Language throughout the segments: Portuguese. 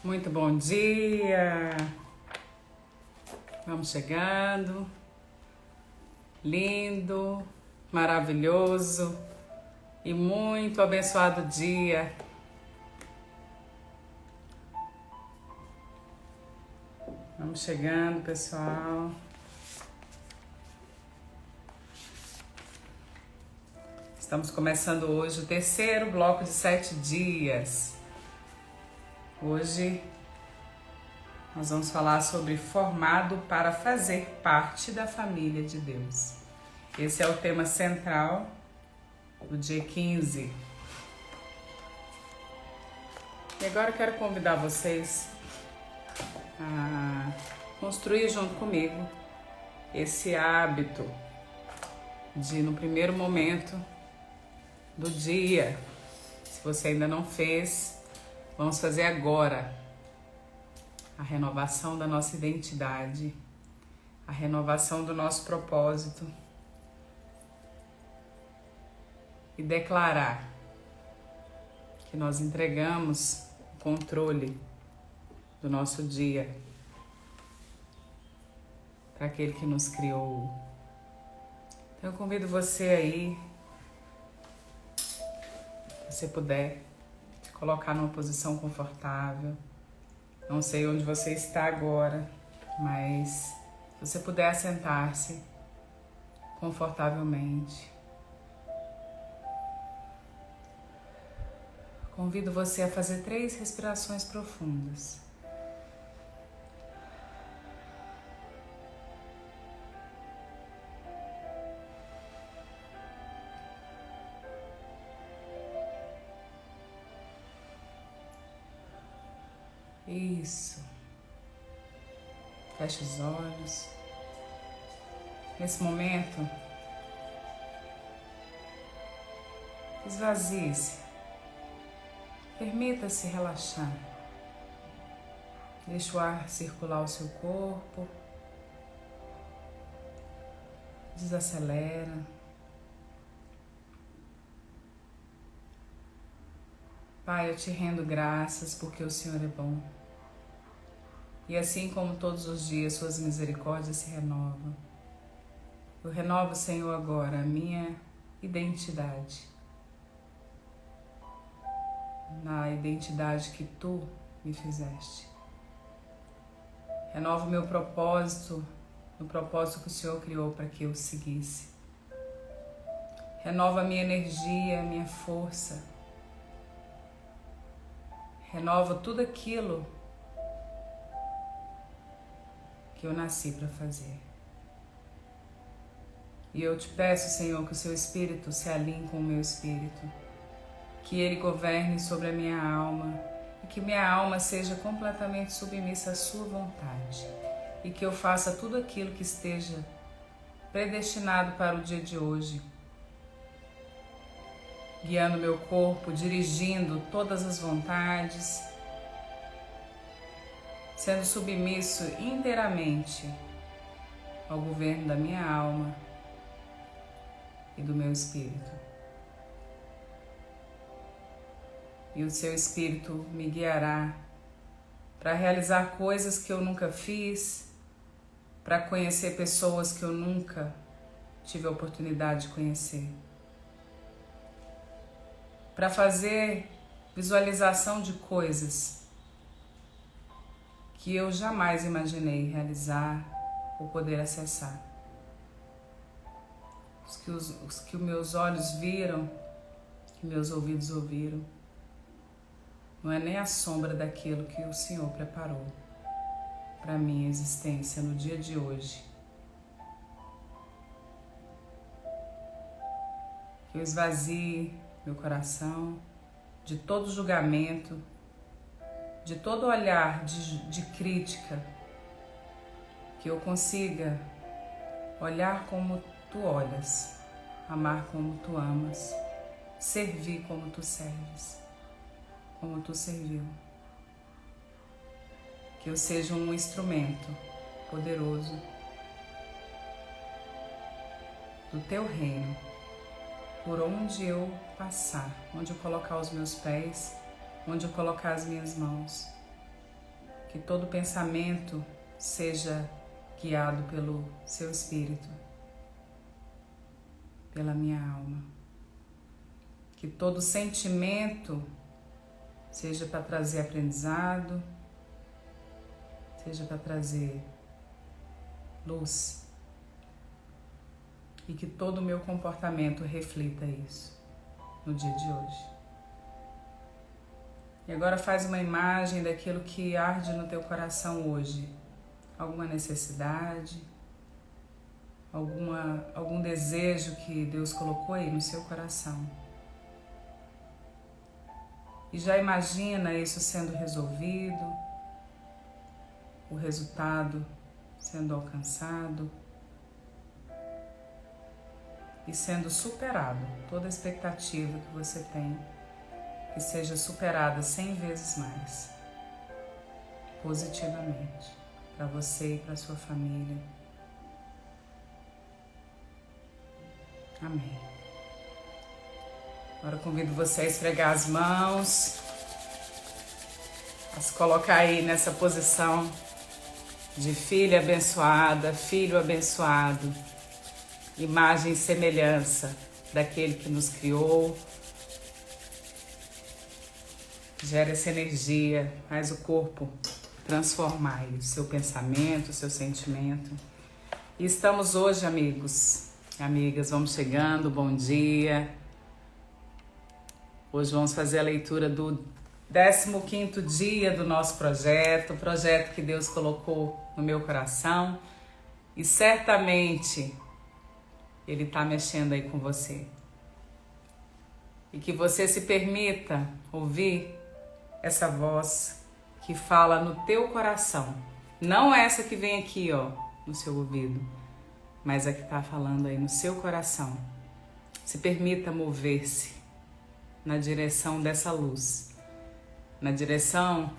Muito bom dia! Vamos chegando. Lindo, maravilhoso e muito abençoado dia. Vamos chegando, pessoal. Estamos começando hoje o terceiro bloco de 7 dias. Hoje nós vamos falar sobre formado para fazer parte da família de Deus. Esse é o tema central do dia 15. E agora eu quero convidar vocês a construir junto comigo esse hábito de, no primeiro momento do dia, se você ainda não fez, vamos fazer agora a renovação da nossa identidade, a renovação do nosso propósito e declarar que nós entregamos o controle do nosso dia para aquele que nos criou. Então eu convido você aí, se você puder, se colocar numa posição confortável. Não sei onde você está agora, mas se você puder sentar-se confortavelmente. Convido você a fazer 3 respirações profundas. Isso. Feche os olhos. Nesse momento, esvazie-se. Permita-se relaxar. Deixe o ar circular o seu corpo. Desacelera. Pai, eu te rendo graças porque o Senhor é bom. E assim como todos os dias, suas misericórdias se renovam. Eu renovo, Senhor, agora a minha identidade. Na identidade que Tu me fizeste. Renovo meu propósito, no propósito que o Senhor criou para que eu seguisse. Renova a minha energia, a minha força. Renova tudo aquilo que eu nasci para fazer. E eu te peço, Senhor, que o Seu Espírito se alinhe com o meu espírito, que Ele governe sobre a minha alma e que minha alma seja completamente submissa à Sua vontade e que eu faça tudo aquilo que esteja predestinado para o dia de hoje, guiando meu corpo, dirigindo todas as vontades, sendo submisso inteiramente ao governo da minha alma e do meu espírito. E o Seu Espírito me guiará para realizar coisas que eu nunca fiz, para conhecer pessoas que eu nunca tive a oportunidade de conhecer, para fazer visualização de coisas que eu jamais imaginei realizar ou poder acessar. Os que os meus olhos viram, que meus ouvidos ouviram, não é nem a sombra daquilo que o Senhor preparou para a minha existência no dia de hoje. Que eu esvazie meu coração de todo julgamento, de todo olhar de crítica, que eu consiga olhar como Tu olhas, amar como Tu amas, servir como Tu serves, como Tu serviu. Que eu seja um instrumento poderoso do Teu reino, por onde eu passar, onde eu colocar os meus pés, onde eu colocar as minhas mãos. que todo pensamento seja guiado pelo seu espírito, pela minha alma. Que todo sentimento seja para trazer aprendizado, seja para trazer luz. E que todo o meu comportamento reflita isso no dia de hoje. E agora faz uma imagem daquilo que arde no teu coração hoje. Alguma necessidade, algum desejo que Deus colocou aí no seu coração. E já imagina isso sendo resolvido, o resultado sendo alcançado e sendo superado. Toda expectativa que você tem, que seja superada 100 vezes mais, positivamente, para você e para sua família. Amém. Agora eu convido você a esfregar as mãos, a se colocar aí nessa posição de filha abençoada, filho abençoado, imagem e semelhança daquele que nos criou. Gera essa energia, faz o corpo transformar o seu pensamento, o seu sentimento. E estamos hoje, amigos, amigas, vamos chegando, bom dia. Hoje vamos fazer a leitura do 15º dia do nosso projeto, o projeto que Deus colocou no meu coração. E certamente Ele está mexendo aí com você. E que você se permita ouvir essa voz que fala no teu coração. Não essa que vem aqui, ó, no seu ouvido, mas a que está falando aí no seu coração. Se permita mover-se na direção dessa luz, na direção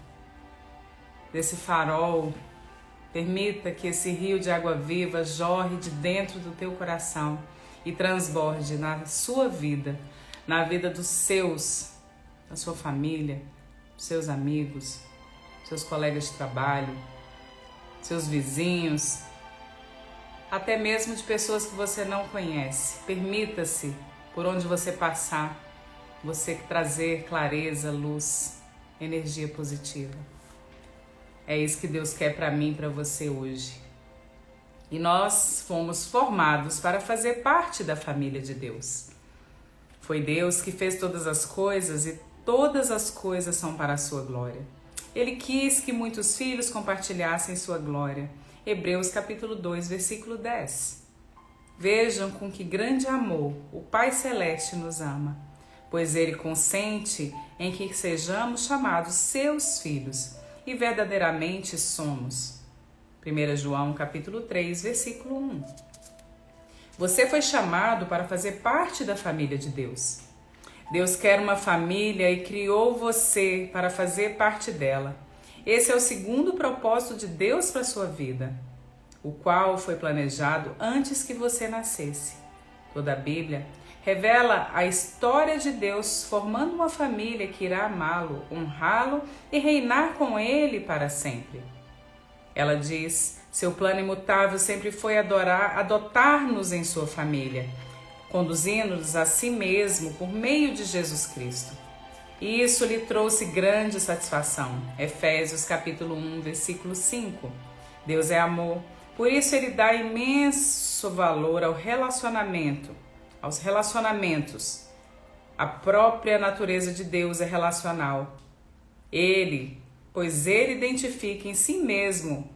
desse farol. Permita que esse rio de água viva jorre de dentro do teu coração e transborde na sua vida, na vida dos seus, da sua família, seus amigos, seus colegas de trabalho, seus vizinhos, até mesmo de pessoas que você não conhece. Permita-se, por onde você passar, você trazer clareza, luz, energia positiva. É isso que Deus quer para mim e para você hoje. E nós fomos formados para fazer parte da família de Deus. Foi Deus que fez todas as coisas e todas as coisas são para a sua glória. Ele quis que muitos filhos compartilhassem sua glória. Hebreus capítulo 2, versículo 10. Vejam com que grande amor o Pai Celeste nos ama, pois Ele consente em que sejamos chamados seus filhos, e verdadeiramente somos. 1 João capítulo 3, versículo 1. Você foi chamado para fazer parte da família de Deus. Deus quer uma família e criou você para fazer parte dela. Esse é o segundo propósito de Deus para a sua vida, o qual foi planejado antes que você nascesse. Toda a Bíblia revela a história de Deus formando uma família que irá amá-lo, honrá-lo e reinar com ele para sempre. Ela diz: seu plano imutável sempre foi adotar-nos em sua família, conduzindo-nos a si mesmo por meio de Jesus Cristo. E isso lhe trouxe grande satisfação. Efésios capítulo 1, versículo 5. Deus é amor, por isso Ele dá imenso valor aos relacionamentos. A própria natureza de Deus é relacional. Pois Ele identifica em si mesmo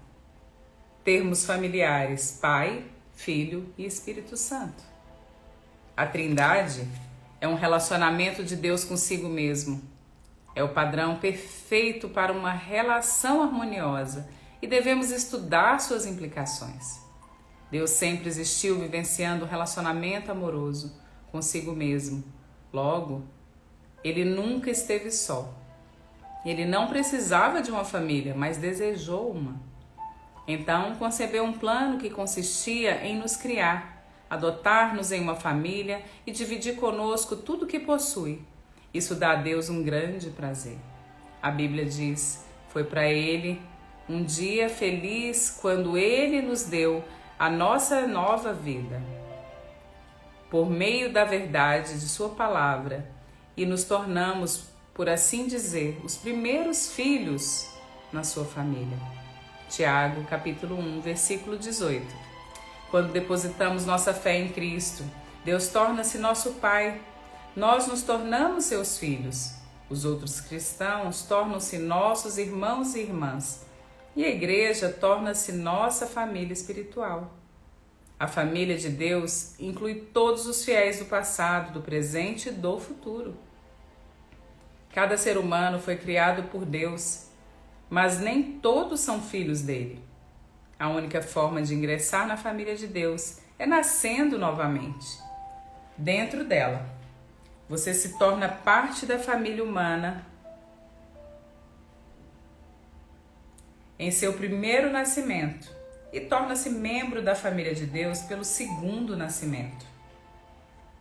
termos familiares, Pai, Filho e Espírito Santo. A Trindade é um relacionamento de Deus consigo mesmo. É o padrão perfeito para uma relação harmoniosa e devemos estudar suas implicações. Deus sempre existiu vivenciando um relacionamento amoroso consigo mesmo. Logo, Ele nunca esteve só. Ele não precisava de uma família, mas desejou uma. Então, concebeu um plano que consistia em nos criar, adotar-nos em uma família e dividir conosco tudo o que possui. Isso dá a Deus um grande prazer. A Bíblia diz: foi para Ele Um dia feliz quando Ele nos deu a nossa nova vida, por meio da verdade de Sua palavra, e nos tornamos, por assim dizer, os primeiros filhos na sua família. Tiago, capítulo 1, versículo 18. Quando depositamos nossa fé em Cristo, Deus torna-se nosso Pai. Nós nos tornamos seus filhos. Os outros cristãos tornam-se nossos irmãos e irmãs. E a igreja torna-se nossa família espiritual. A família de Deus inclui todos os fiéis do passado, do presente e do futuro. Cada ser humano foi criado por Deus, mas nem todos são filhos dele. A única forma de ingressar na família de Deus é nascendo novamente. Dentro dela, você se torna parte da família humana em seu primeiro nascimento e torna-se membro da família de Deus pelo segundo nascimento.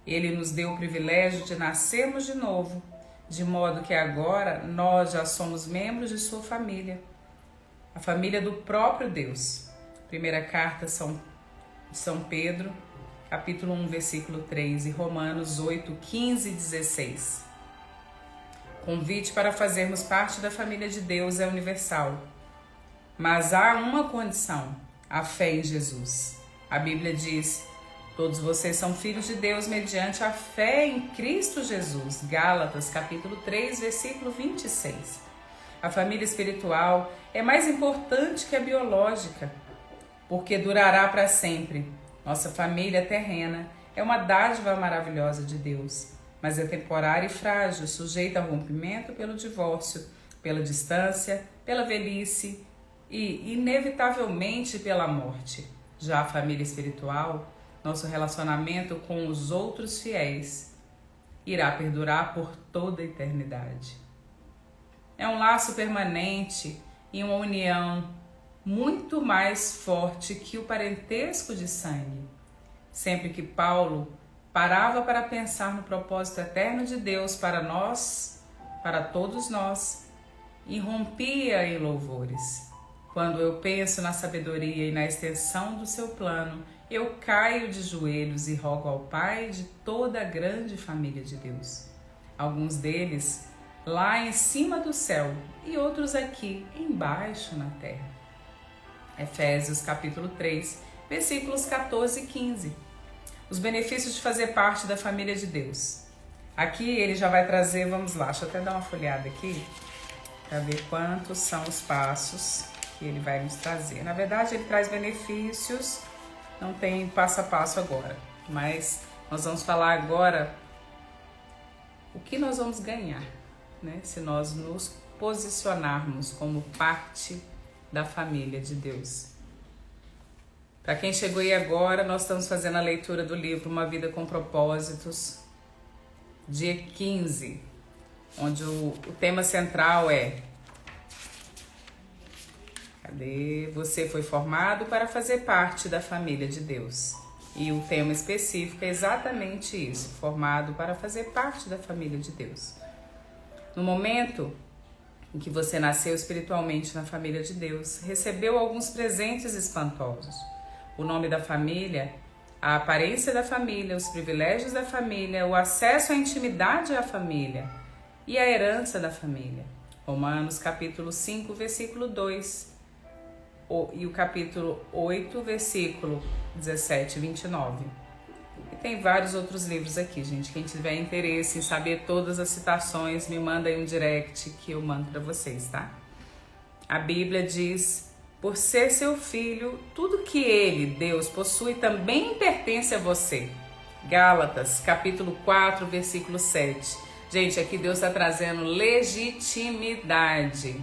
Ele nos deu o privilégio de nascermos de novo, de modo que agora nós já somos membros de sua família, a família do próprio Deus. Primeira carta São Pedro, capítulo 1, versículo 3 e Romanos 8, 15 e 16. Convite para fazermos parte da família de Deus é universal, mas há uma condição: a fé em Jesus. A Bíblia diz: todos vocês são filhos de Deus mediante a fé em Cristo Jesus. Gálatas, capítulo 3, versículo 26. A família espiritual é mais importante que a biológica, porque durará para sempre. Nossa família terrena é uma dádiva maravilhosa de Deus, mas é temporária e frágil, sujeita ao rompimento pelo divórcio, pela distância, pela velhice e, inevitavelmente, pela morte. Já a família espiritual, nosso relacionamento com os outros fiéis, irá perdurar por toda a eternidade. É um laço permanente e uma união muito mais forte que o parentesco de sangue. Sempre que Paulo parava para pensar no propósito eterno de Deus para nós, para todos nós, irrompia em louvores. Quando eu penso na sabedoria e na extensão do seu plano, eu caio de joelhos e rogo ao Pai de toda a grande família de Deus. Alguns deles lá em cima do céu e outros aqui embaixo na terra. Efésios capítulo 3, versículos 14 e 15. Os benefícios de fazer parte da família de Deus. Aqui ele já vai trazer, vamos lá, deixa eu até dar uma folhada aqui, para ver quantos são os passos que ele vai nos trazer. Na verdade, ele traz benefícios, não tem passo a passo agora, mas nós vamos falar agora o que nós vamos ganhar, né, se nós nos posicionarmos como parte da família de Deus. Para quem chegou aí agora, nós estamos fazendo a leitura do livro Uma Vida com Propósitos, dia 15, onde o tema central é: você foi formado para fazer parte da família de Deus. E o tema específico é exatamente isso: formado para fazer parte da família de Deus. No momento em que você nasceu espiritualmente na família de Deus, recebeu alguns presentes espantosos. O nome da família, a aparência da família, os privilégios da família, o acesso à intimidade à família e a herança da família. Romanos capítulo 5, versículo 2 e o capítulo 8, versículo 17 e 29. E tem vários outros livros aqui, gente. Quem tiver interesse em saber todas as citações, me manda aí um direct que eu mando para vocês, tá? A Bíblia diz: por ser seu filho, tudo que ele, Deus, possui também pertence a você. Gálatas, capítulo 4, versículo 7. Gente, aqui Deus está trazendo legitimidade.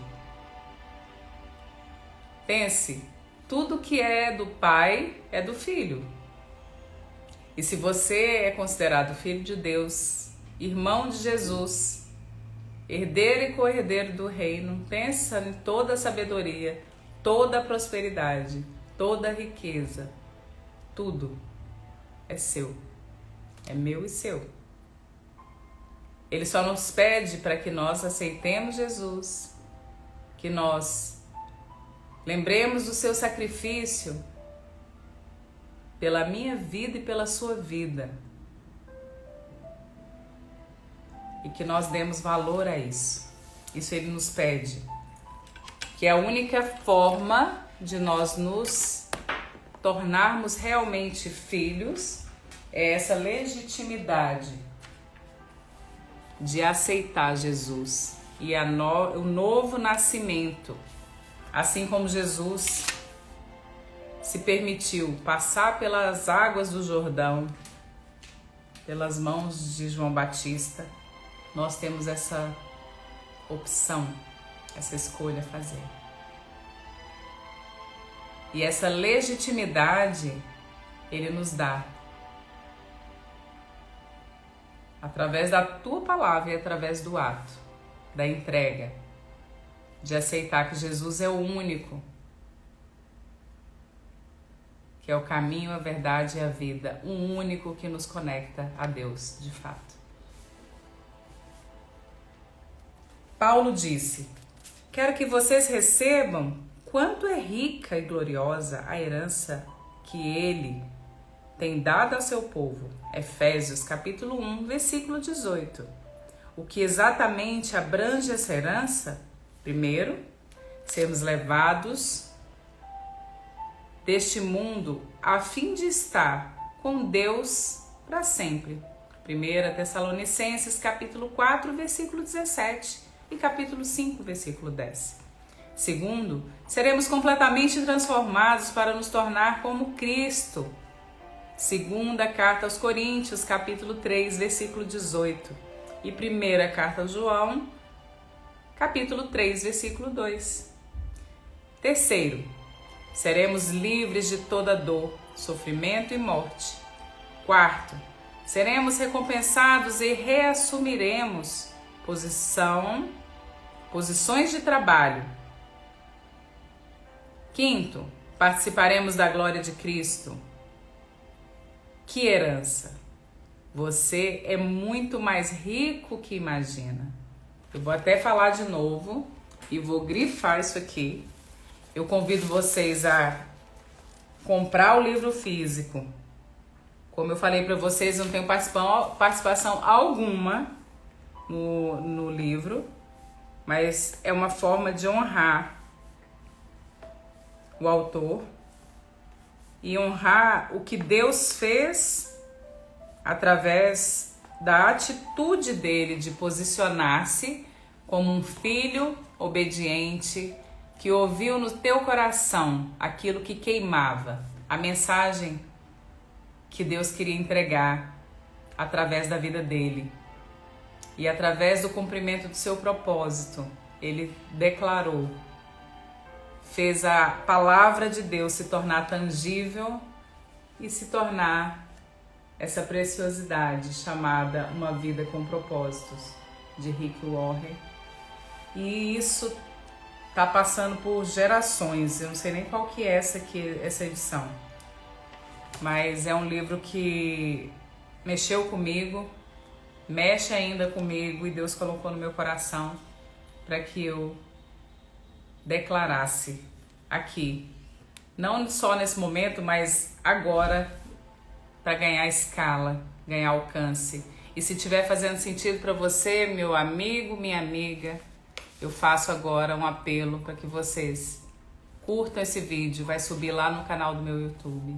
Pense, tudo que é do Pai é do Filho. E se você é considerado filho de Deus, irmão de Jesus, herdeiro e co-herdeiro do reino, pensa em toda a sabedoria, toda a prosperidade, toda a riqueza, tudo é seu, é meu e seu. Ele só nos pede para que nós aceitemos Jesus, que nós Lembremos do seu sacrifício pela minha vida e pela sua vida. E que nós demos valor a isso. Isso Ele nos pede. Que a única forma de nós nos tornarmos realmente filhos é essa legitimidade de aceitar Jesus e o novo nascimento. Assim como Jesus se permitiu passar pelas águas do Jordão, pelas mãos de João Batista, nós temos essa opção, essa escolha a fazer. E essa legitimidade Ele nos dá através da tua palavra e através do ato, da entrega, de aceitar que Jesus é o único, que é o caminho, a verdade e a vida, o único que nos conecta a Deus, de fato. Paulo disse: quero que vocês recebam quanto é rica e gloriosa a herança que Ele tem dado ao seu povo. Efésios capítulo 1, versículo 18. O que exatamente abrange essa herança? Primeiro, sermos levados deste mundo a fim de estar com Deus para sempre. 1 Tessalonicenses capítulo 4, versículo 17 e capítulo 5, versículo 10. Segundo, seremos completamente transformados para nos tornar como Cristo. Segunda carta aos Coríntios, capítulo 3, versículo 18. E primeira carta aos João, capítulo 3, versículo 2. Terceiro, seremos livres de toda dor, sofrimento e morte. Quarto, seremos recompensados e reassumiremos posições de trabalho. Quinto, participaremos da glória de Cristo. Que herança! Você é muito mais rico que imagina. Eu vou até falar de novo e vou grifar isso aqui. Eu convido vocês a comprar o livro físico. Como eu falei para vocês, eu não tenho participação alguma no livro, mas é uma forma de honrar o autor e honrar o que Deus fez através da atitude dele de posicionar-se como um filho obediente que ouviu no teu coração aquilo que queimava, a mensagem que Deus queria entregar através da vida dele. E através do cumprimento do seu propósito, ele declarou, fez a palavra de Deus se tornar tangível e se tornar essa preciosidade chamada uma vida com propósitos, de Rick Warren. E isso tá passando por gerações, eu não sei nem qual que é essa edição, mas é um livro que mexeu comigo, mexe ainda comigo, e Deus colocou no meu coração para que eu declarasse aqui, não só nesse momento, mas agora, para ganhar escala, ganhar alcance. E se estiver fazendo sentido para você, meu amigo, minha amiga, eu faço agora um apelo para que vocês curtam esse vídeo, vai subir lá no canal do meu YouTube.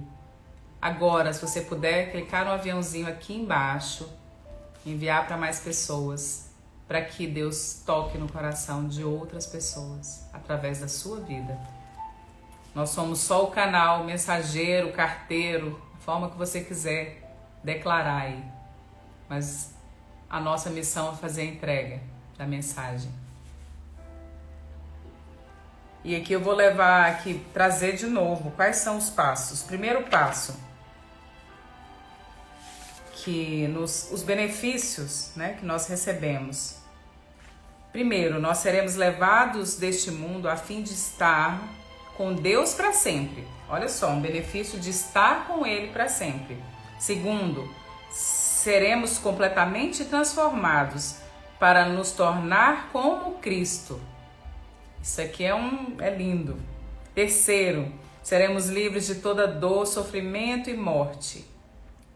Agora, se você puder, clicar no aviãozinho aqui embaixo, enviar para mais pessoas, para que Deus toque no coração de outras pessoas, através da sua vida. Nós somos só o canal, o mensageiro, o carteiro, a forma que você quiser declarar aí. Mas a nossa missão é fazer a entrega da mensagem. E aqui eu vou trazer de novo quais são os passos. Primeiro passo, os benefícios, né, que nós recebemos. Primeiro, nós seremos levados deste mundo a fim de estar com Deus para sempre. Olha só, um benefício de estar com Ele para sempre. Segundo, seremos completamente transformados para nos tornar como Cristo. Isso aqui é lindo. Terceiro, seremos livres de toda dor, sofrimento e morte.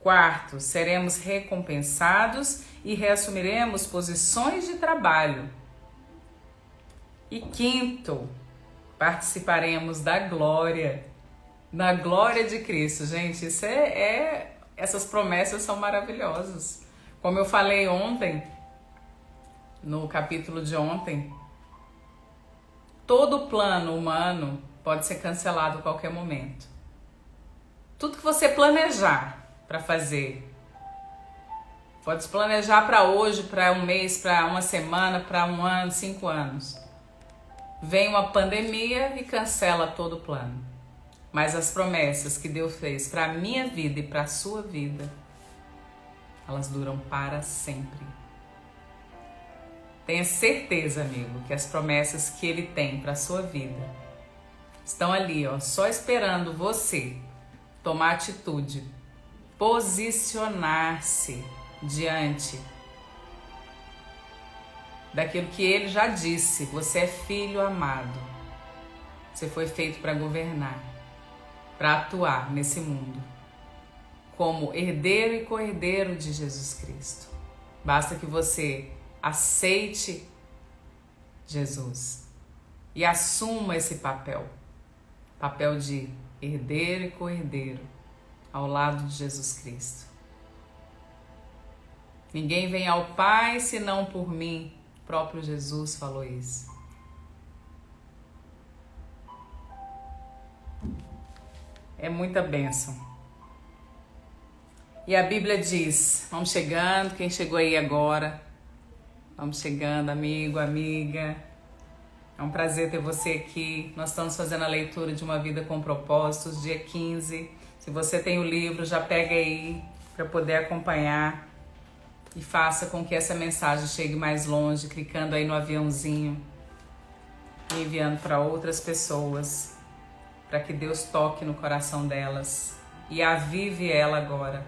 Quarto, seremos recompensados e reassumiremos posições de trabalho. E quinto, participaremos da glória de Cristo. Gente, essas promessas são maravilhosas. Como eu falei ontem, no capítulo de ontem, todo plano humano pode ser cancelado a qualquer momento. Tudo que você planejar para fazer, pode se planejar para hoje, para um mês, para uma semana, para um ano, 5 anos. Vem uma pandemia e cancela todo o plano. Mas as promessas que Deus fez para a minha vida e para a sua vida, elas duram para sempre. Tenha certeza, amigo, que as promessas que Ele tem para a sua vida estão ali, ó, só esperando você tomar atitude, posicionar-se diante daquilo que Ele já disse. Você é filho amado. Você foi feito para governar, para atuar nesse mundo como herdeiro e co-herdeiro de Jesus Cristo. Basta que você aceite Jesus e assuma esse papel de herdeiro e co-herdeiro ao lado de Jesus Cristo. Ninguém vem ao Pai senão por mim. O próprio Jesus falou isso. É muita bênção. E a Bíblia diz, vamos chegando, quem chegou aí agora, vamos chegando, amigo, amiga. É um prazer ter você aqui. Nós estamos fazendo a leitura de Uma Vida com Propósitos, dia 15. Se você tem o livro, já pega aí para poder acompanhar e faça com que essa mensagem chegue mais longe, clicando aí no aviãozinho e enviando para outras pessoas, para que Deus toque no coração delas e avive ela agora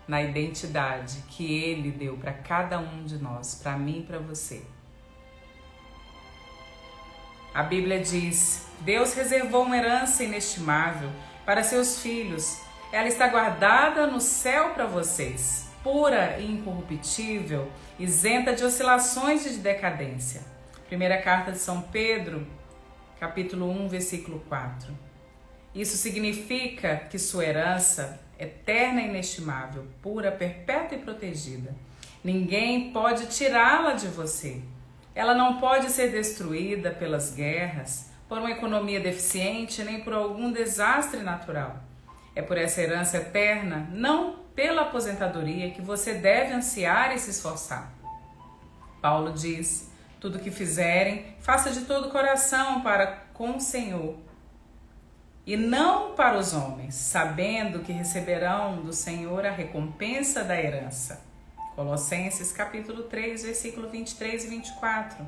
na identidade que Ele deu para cada um de nós, para mim e para você. A Bíblia diz: Deus reservou uma herança inestimável para seus filhos. Ela está guardada no céu para vocês, pura e incorruptível, isenta de oscilações e de decadência. Primeira carta de São Pedro, capítulo 1, versículo 4. Isso significa que sua herança eterna e inestimável, pura, perpétua e protegida. Ninguém pode tirá-la de você. Ela não pode ser destruída pelas guerras, por uma economia deficiente, nem por algum desastre natural. É por essa herança eterna, não pela aposentadoria, que você deve ansiar e se esforçar. Paulo diz: tudo que fizerem, faça de todo o coração para com o Senhor, e não para os homens, sabendo que receberão do Senhor a recompensa da herança. Colossenses capítulo 3, versículo 23 e 24.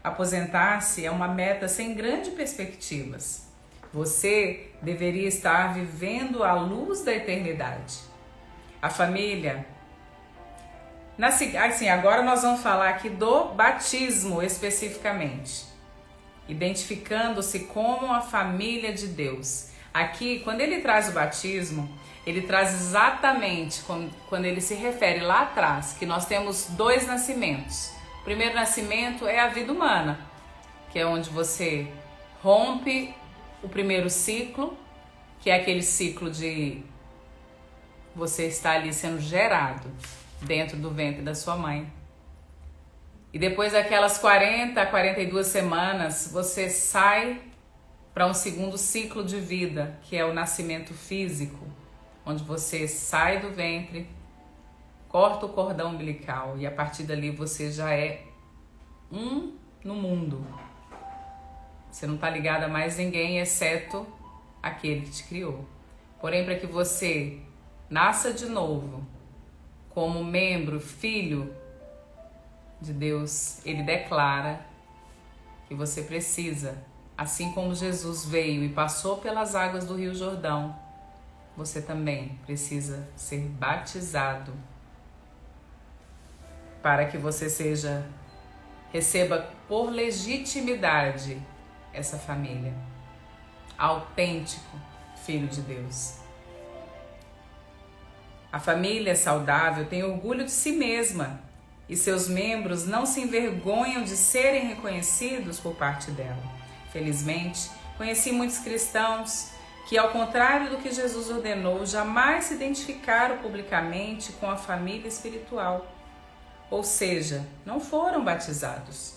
Aposentar-se é uma meta sem grandes perspectivas. Você deveria estar vivendo à luz da eternidade. A família... Assim, agora nós vamos falar aqui do batismo especificamente, identificando-se como a família de Deus. Aqui, quando ele traz o batismo, ele traz exatamente quando ele se refere lá atrás, que nós temos 2 nascimentos. O primeiro nascimento é a vida humana, que é onde você rompe o primeiro ciclo, que é aquele ciclo de você estar ali sendo gerado dentro do ventre da sua mãe. E depois daquelas 40 a 42 semanas, você sai para um segundo ciclo de vida, que é o nascimento físico, onde você sai do ventre, corta o cordão umbilical e a partir dali você já é um no mundo. Você não está ligado a mais ninguém, exceto aquele que te criou. Porém, para que você nasça de novo, como membro, filho de Deus, Ele declara que você precisa, assim como Jesus veio e passou pelas águas do Rio Jordão, você também precisa ser batizado para que você receba por legitimidade essa família. Autêntico filho de Deus. A família saudável tem orgulho de si mesma e seus membros não se envergonham de serem reconhecidos por parte dela. Felizmente, conheci muitos cristãos que, ao contrário do que Jesus ordenou, jamais se identificaram publicamente com a família espiritual, ou seja, não foram batizados.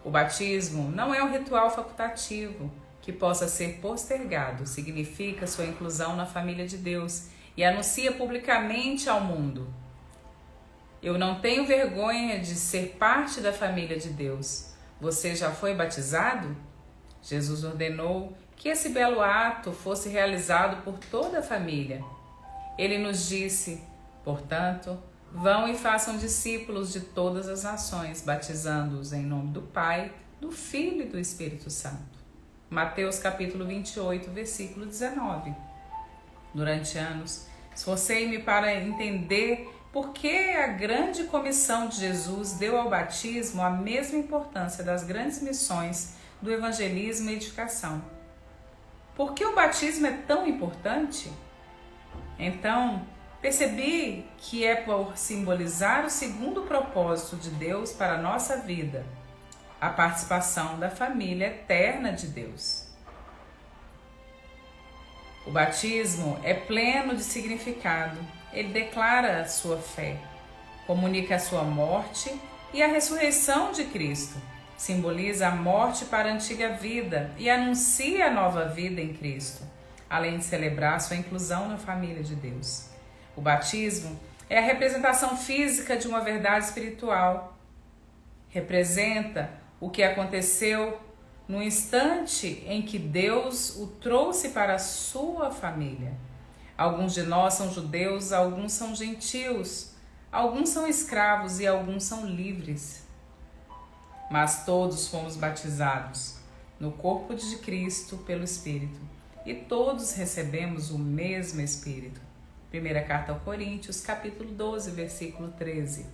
O batismo não é um ritual facultativo que possa ser postergado, significa sua inclusão na família de Deus e anuncia publicamente ao mundo: eu não tenho vergonha de ser parte da família de Deus. Você já foi batizado? Jesus ordenou que esse belo ato fosse realizado por toda a família. Ele nos disse, portanto, vão e façam discípulos de todas as nações, batizando-os em nome do Pai, do Filho e do Espírito Santo. Mateus capítulo 28, versículo 19. Durante anos, esforcei-me para entender por que a grande comissão de Jesus deu ao batismo a mesma importância das grandes missões do evangelismo e edificação. Por que o batismo é tão importante? Então, percebi que é por simbolizar o segundo propósito de Deus para a nossa vida, a participação da família eterna de Deus. O batismo é pleno de significado. Ele declara a sua fé, comunica a sua morte e a ressurreição de Cristo. Simboliza a morte para a antiga vida e anuncia a nova vida em Cristo, além de celebrar sua inclusão na família de Deus. O batismo é a representação física de uma verdade espiritual. Representa o que aconteceu no instante em que Deus o trouxe para a sua família. Alguns de nós são judeus, alguns são gentios, alguns são escravos e alguns são livres. Mas todos fomos batizados no corpo de Cristo pelo Espírito e todos recebemos o mesmo Espírito. Primeira carta aos Coríntios, capítulo 12, versículo 13.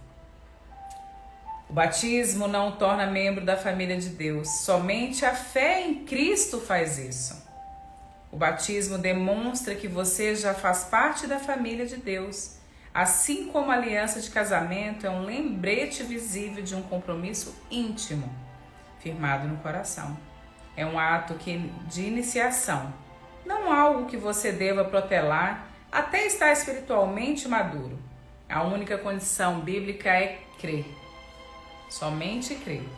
O batismo não o torna membro da família de Deus, somente a fé em Cristo faz isso. O batismo demonstra que você já faz parte da família de Deus, assim como a aliança de casamento é um lembrete visível de um compromisso íntimo, firmado no coração. É um ato de iniciação, não algo que você deva protelar até estar espiritualmente maduro. A única condição bíblica é crer, somente crer.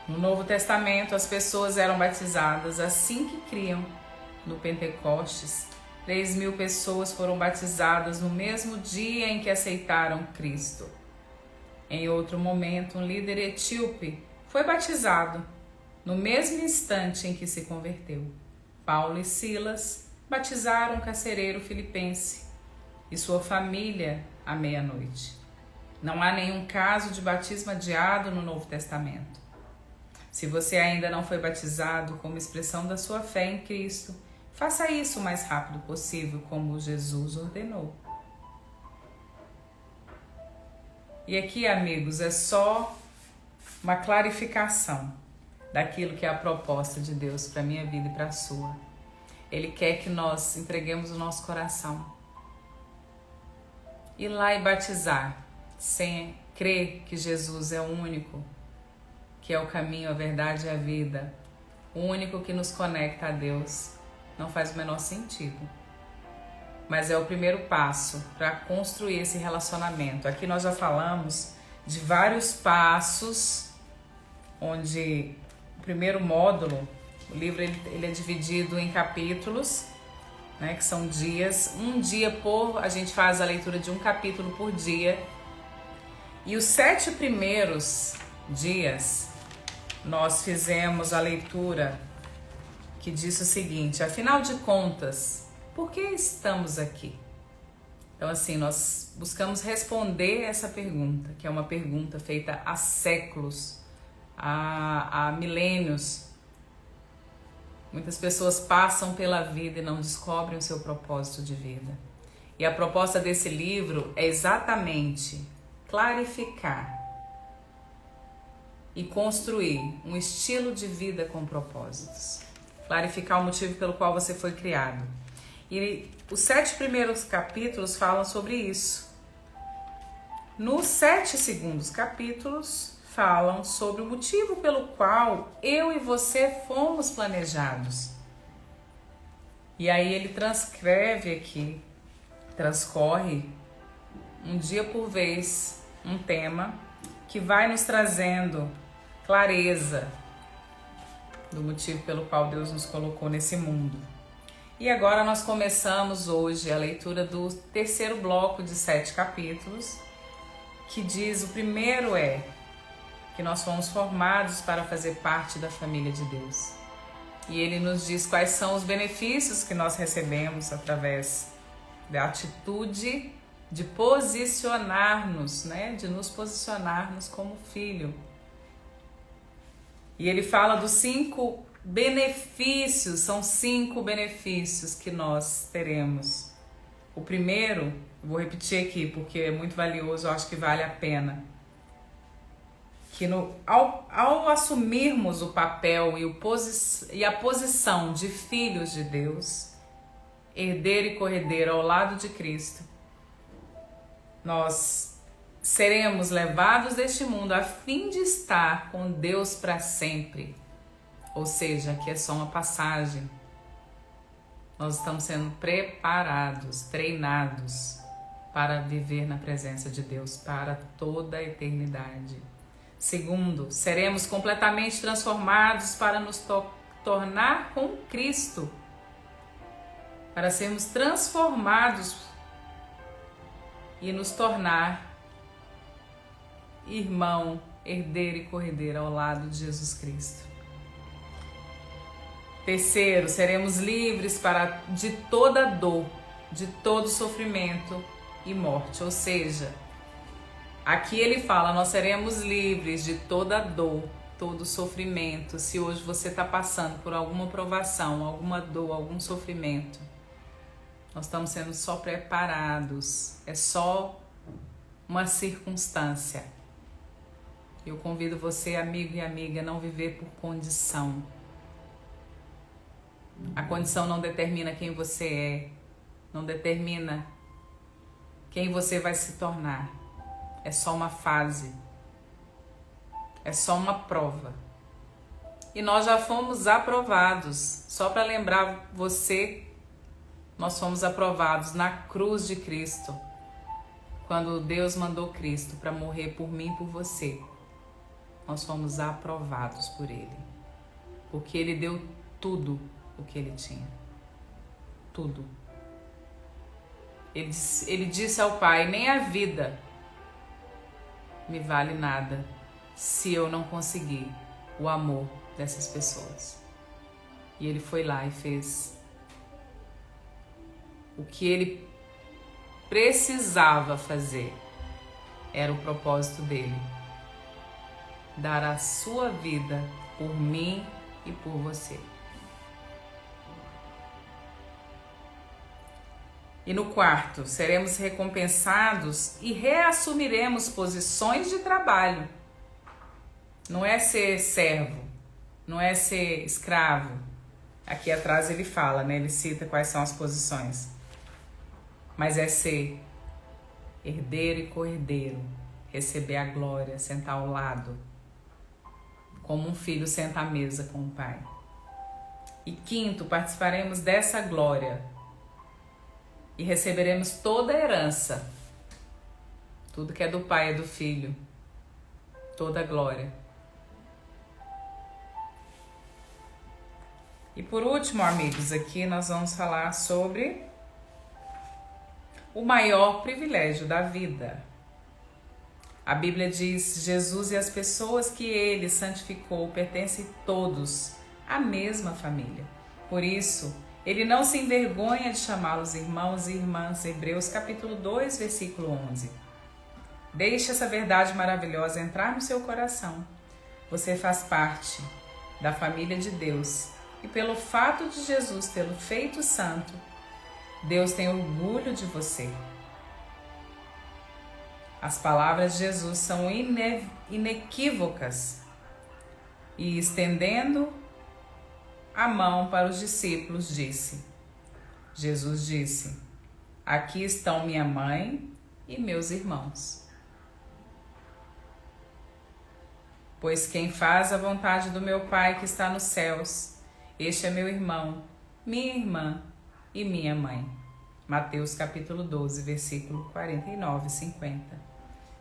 No Novo Testamento, as pessoas eram batizadas assim que criam. No Pentecostes, 3.000 pessoas foram batizadas no mesmo dia em que aceitaram Cristo. Em outro momento, um líder etíope foi batizado no mesmo instante em que se converteu. Paulo e Silas batizaram um carcereiro filipense e sua família à meia-noite. Não há nenhum caso de batismo adiado no Novo Testamento. Se você ainda não foi batizado como expressão da sua fé em Cristo, faça isso o mais rápido possível, como Jesus ordenou. E aqui, amigos, é só uma clarificação daquilo que é a proposta de Deus para a minha vida e para a sua. Ele quer que nós entreguemos o nosso coração. Ir lá e batizar, sem crer que Jesus é o único, que é o caminho, a verdade e a vida, o único que nos conecta a Deus, não faz o menor sentido. Mas é o primeiro passo para construir esse relacionamento. Aqui nós já falamos de vários passos, onde o primeiro módulo, o livro ele é dividido em capítulos, né, que são dias. Um dia a gente faz a leitura de um capítulo por dia. E os 7 primeiros dias nós fizemos a leitura que diz o seguinte: afinal de contas, por que estamos aqui? Então, assim, nós buscamos responder essa pergunta, que é uma pergunta feita há séculos, há milênios. Muitas pessoas passam pela vida e não descobrem o seu propósito de vida. E a proposta desse livro é exatamente clarificar e construir um estilo de vida com propósitos. Clarificar o motivo pelo qual você foi criado. E os 7 primeiros capítulos falam sobre isso. Nos 7 segundos capítulos falam sobre o motivo pelo qual eu e você fomos planejados. E aí ele transcreve aqui, transcorre um dia por vez, um tema que vai nos trazendo clareza do motivo pelo qual Deus nos colocou nesse mundo. E agora nós começamos hoje a leitura do 3º bloco de 7 capítulos, que diz, o primeiro é que nós fomos formados para fazer parte da família de Deus. E ele nos diz quais são os benefícios que nós recebemos através da atitude de posicionar-nos, né? De nos posicionarmos como filho. E ele fala dos 5 benefícios, são 5 benefícios que nós teremos. O primeiro, vou repetir aqui porque é muito valioso, eu acho que vale a pena. Que ao assumirmos o papel e a posição de filhos de Deus, herdeiro e corredeiro ao lado de Cristo, nós seremos levados deste mundo a fim de estar com Deus para sempre. Ou seja, que é só uma passagem. Nós estamos sendo preparados, treinados para viver na presença de Deus para toda a eternidade. Segundo, seremos completamente transformados para nos tornar com Cristo, para sermos transformados e nos tornar irmão, herdeiro e corredeiro ao lado de Jesus Cristo. Terceiro, seremos livres de toda dor, de todo sofrimento e morte, ou seja, aqui ele fala, nós seremos livres de toda dor, todo sofrimento. Se hoje você está passando por alguma provação, alguma dor, algum sofrimento, nós estamos sendo só preparados, é só uma circunstância. Eu convido você, amigo e amiga, a não viver por condição. A condição não determina quem você é, não determina quem você vai se tornar. É só uma fase, é só uma prova. E nós já fomos aprovados. Só para lembrar você, nós fomos aprovados na cruz de Cristo. Quando Deus mandou Cristo para morrer por mim e por você, nós fomos aprovados por Ele. Porque Ele deu tudo o que Ele tinha. Tudo. Ele disse ao Pai, nem a vida me vale nada se eu não conseguir o amor dessas pessoas. E Ele foi lá e fez o que Ele precisava fazer. Era o propósito dele. Dar a sua vida por mim e por você. E no quarto, seremos recompensados e reassumiremos posições de trabalho. Não é ser servo, não é ser escravo. Aqui atrás ele fala, né? Ele cita quais são as posições. Mas é ser herdeiro e cordeiro, receber a glória, sentar ao lado, como um filho senta à mesa com o pai. E quinto, participaremos dessa glória e receberemos toda a herança. Tudo que é do pai é do filho. Toda a glória. E por último, amigos, aqui nós vamos falar sobre o maior privilégio da vida. A Bíblia diz, Jesus e as pessoas que Ele santificou pertencem todos à mesma família. Por isso, Ele não se envergonha de chamá-los irmãos e irmãs. Hebreus capítulo 2, versículo 11. Deixe essa verdade maravilhosa entrar no seu coração. Você faz parte da família de Deus. E pelo fato de Jesus tê-lo feito santo, Deus tem orgulho de você. As palavras de Jesus são inequívocas. E estendendo a mão para os discípulos, Jesus disse: aqui estão minha mãe e meus irmãos. Pois quem faz a vontade do meu Pai que está nos céus, este é meu irmão, minha irmã e minha mãe. Mateus capítulo 12, versículo 49 e 50.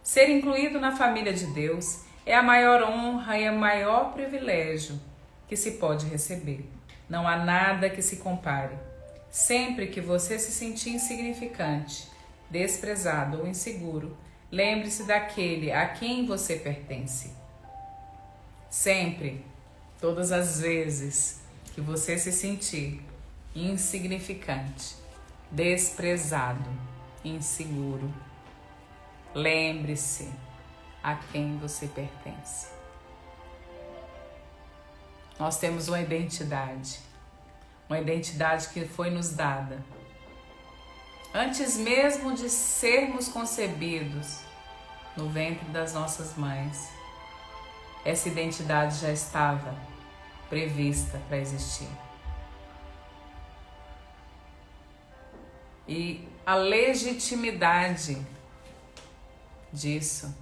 Ser incluído na família de Deus é a maior honra e o maior privilégio que se pode receber. Não há nada que se compare. Sempre que você se sentir insignificante, desprezado ou inseguro, lembre-se daquele a quem você pertence. Sempre, todas as vezes que você se sentir insignificante, desprezado, inseguro, lembre-se a quem você pertence. Nós temos uma identidade que foi nos dada. Antes mesmo de sermos concebidos no ventre das nossas mães, essa identidade já estava prevista para existir. E a legitimidade disso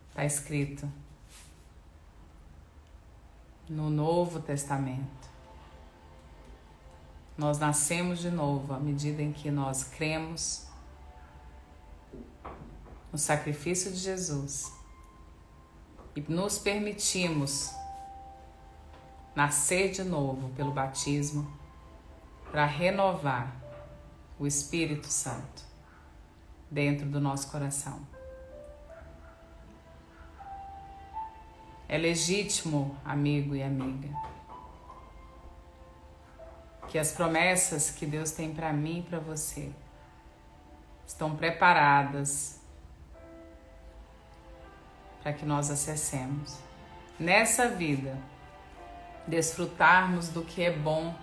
está escrito no Novo Testamento. Nós nascemos de novo à medida em que nós cremos no sacrifício de Jesus e nos permitimos nascer de novo pelo batismo para renovar o Espírito Santo dentro do nosso coração. É legítimo, amigo e amiga, que as promessas que Deus tem para mim e para você estão preparadas para que nós acessemos. Nessa vida, desfrutarmos do que é bom,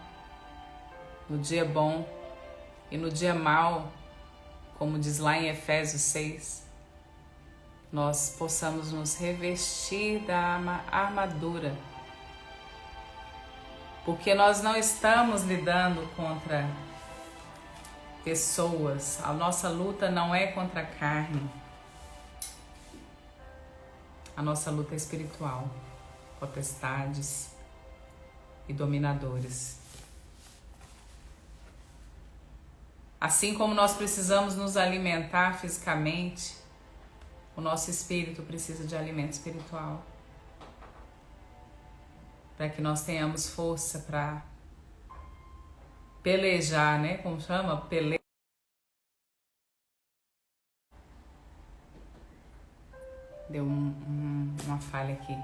no dia bom e no dia mau, como diz lá em Efésios 6, nós possamos nos revestir da armadura, porque nós não estamos lidando contra pessoas, a nossa luta não é contra a carne, a nossa luta é espiritual, potestades e dominadores. Assim como nós precisamos nos alimentar fisicamente, o nosso espírito precisa de alimento espiritual, para que nós tenhamos força para pelejar, né? Como chama? Deu uma falha aqui.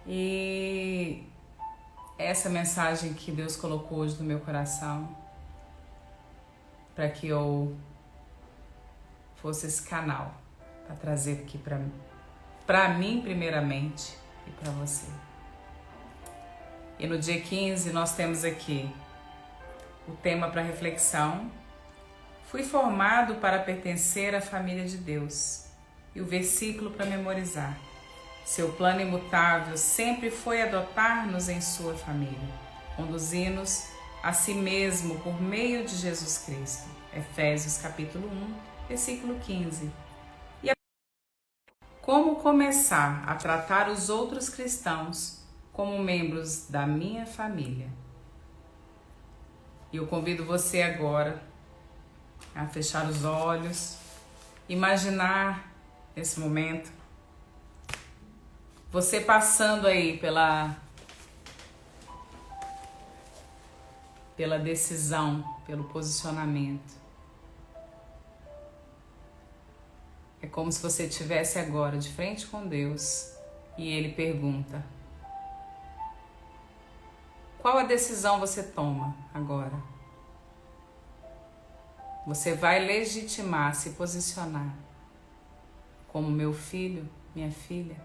E essa mensagem que Deus colocou hoje no meu coração, para que eu fosse esse canal para trazer aqui para mim primeiramente e para você. E no dia 15 nós temos aqui o tema para reflexão: fui formado para pertencer à família de Deus. E o versículo para memorizar: seu plano imutável sempre foi adotar-nos em sua família, conduzindo-nos a si mesmo por meio de Jesus Cristo. Efésios capítulo 1, versículo 15. E como começar a tratar os outros cristãos como membros da minha família? E eu convido você agora a fechar os olhos, imaginar nesse momento você passando aí pela decisão, pelo posicionamento. É como se você estivesse agora de frente com Deus e Ele pergunta: qual a decisão você toma agora? Você vai legitimar, se posicionar como meu filho, minha filha?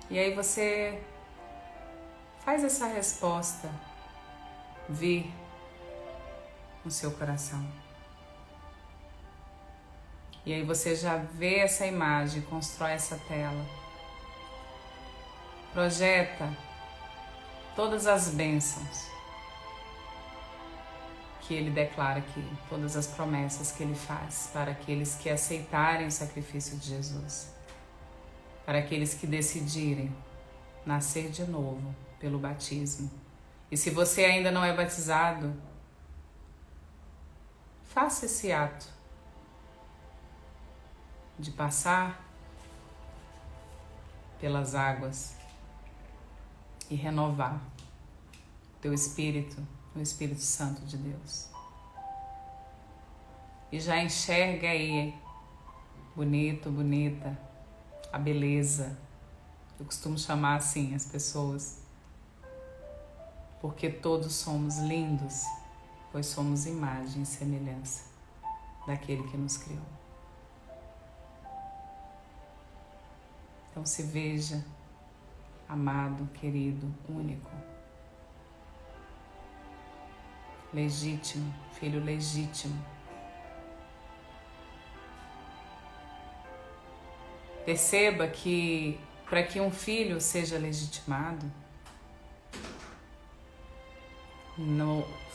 E aí você faz essa resposta vir no seu coração. E aí você já vê essa imagem, constrói essa tela. Projeta todas as bênçãos que ele declara aqui, todas as promessas que ele faz para aqueles que aceitarem o sacrifício de Jesus, para aqueles que decidirem nascer de novo pelo batismo. E se você ainda não é batizado, faça esse ato de passar pelas águas e renovar teu espírito, o Espírito Santo de Deus. E já enxerga aí, bonito, bonita, a beleza. Eu costumo chamar assim as pessoas, porque todos somos lindos, pois somos imagem e semelhança daquele que nos criou. Então se veja amado, querido, único, legítimo, filho legítimo. Perceba que para que um filho seja legitimado,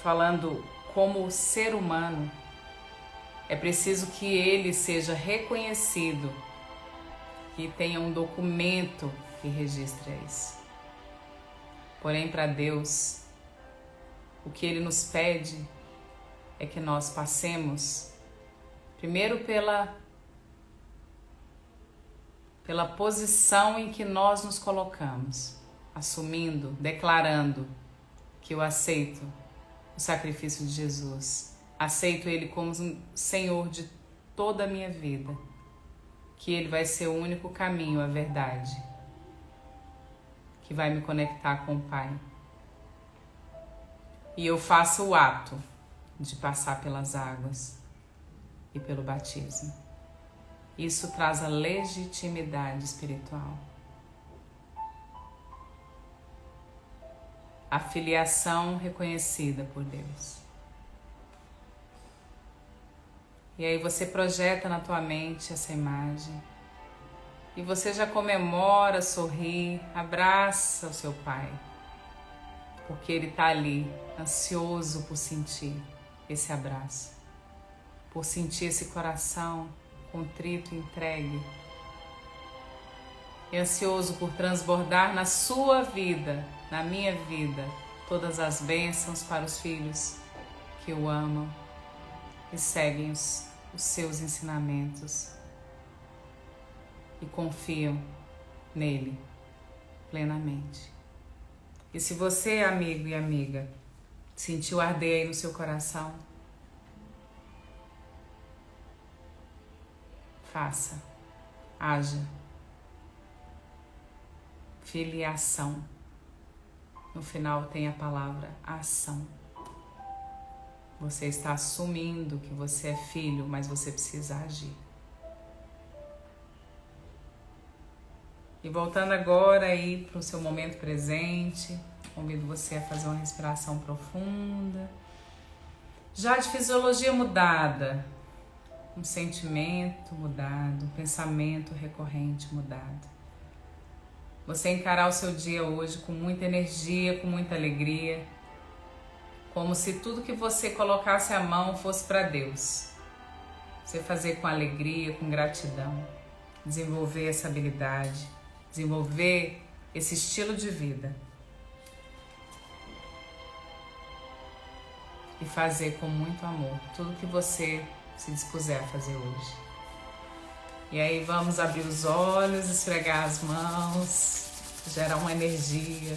falando como ser humano, é preciso que ele seja reconhecido, que tenha um documento que registre isso. Porém, para Deus, o que Ele nos pede é que nós passemos primeiro pela posição em que nós nos colocamos, assumindo, declarando que eu aceito o sacrifício de Jesus, aceito Ele como Senhor de toda a minha vida, que Ele vai ser o único caminho, a verdade, que vai me conectar com o Pai. E eu faço o ato de passar pelas águas e pelo batismo. Isso traz a legitimidade espiritual. A filiação reconhecida por Deus. E aí você projeta na tua mente essa imagem. E você já comemora, sorri, abraça o seu Pai. Porque Ele está ali, ansioso por sentir esse abraço. Por sentir esse coração contrito e entregue. E ansioso por transbordar na sua vida, na minha vida, todas as bênçãos para os filhos que o amam e seguem os seus ensinamentos e confiam nele plenamente. E se você, amigo e amiga, sentiu arder aí no seu coração, faça, haja. Filiação. No final tem a palavra ação. Você está assumindo que você é filho, mas você precisa agir. E voltando agora aí para o seu momento presente, convido você a fazer uma respiração profunda. Já de fisiologia mudada, um sentimento mudado, um pensamento recorrente mudado. Você encarar o seu dia hoje com muita energia, com muita alegria, como se tudo que você colocasse a mão fosse para Deus. Você fazer com alegria, com gratidão, desenvolver essa habilidade, desenvolver esse estilo de vida e fazer com muito amor tudo que você se dispuser a fazer hoje. E aí vamos abrir os olhos, esfregar as mãos, gerar uma energia,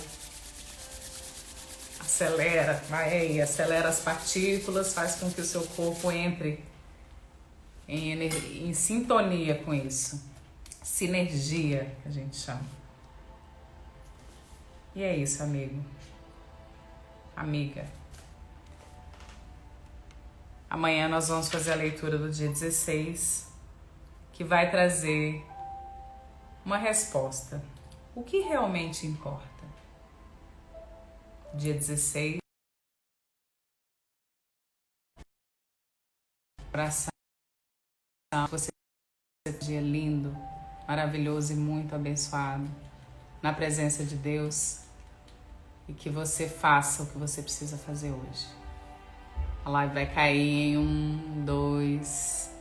acelera, vai aí, acelera as partículas, faz com que o seu corpo entre em sintonia com isso, sinergia que a gente chama. E é isso, amigo, amiga. Amanhã nós vamos fazer a leitura do dia 16, que vai trazer uma resposta. O que realmente importa? Dia 16, abraçar. que você tenha um dia lindo, maravilhoso e muito abençoado na presença de Deus e que você faça o que você precisa fazer hoje. A live vai cair em 1, 2.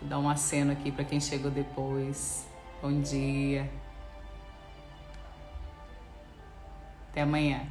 Vou dar um aceno aqui para quem chegou depois. Bom dia. Até amanhã.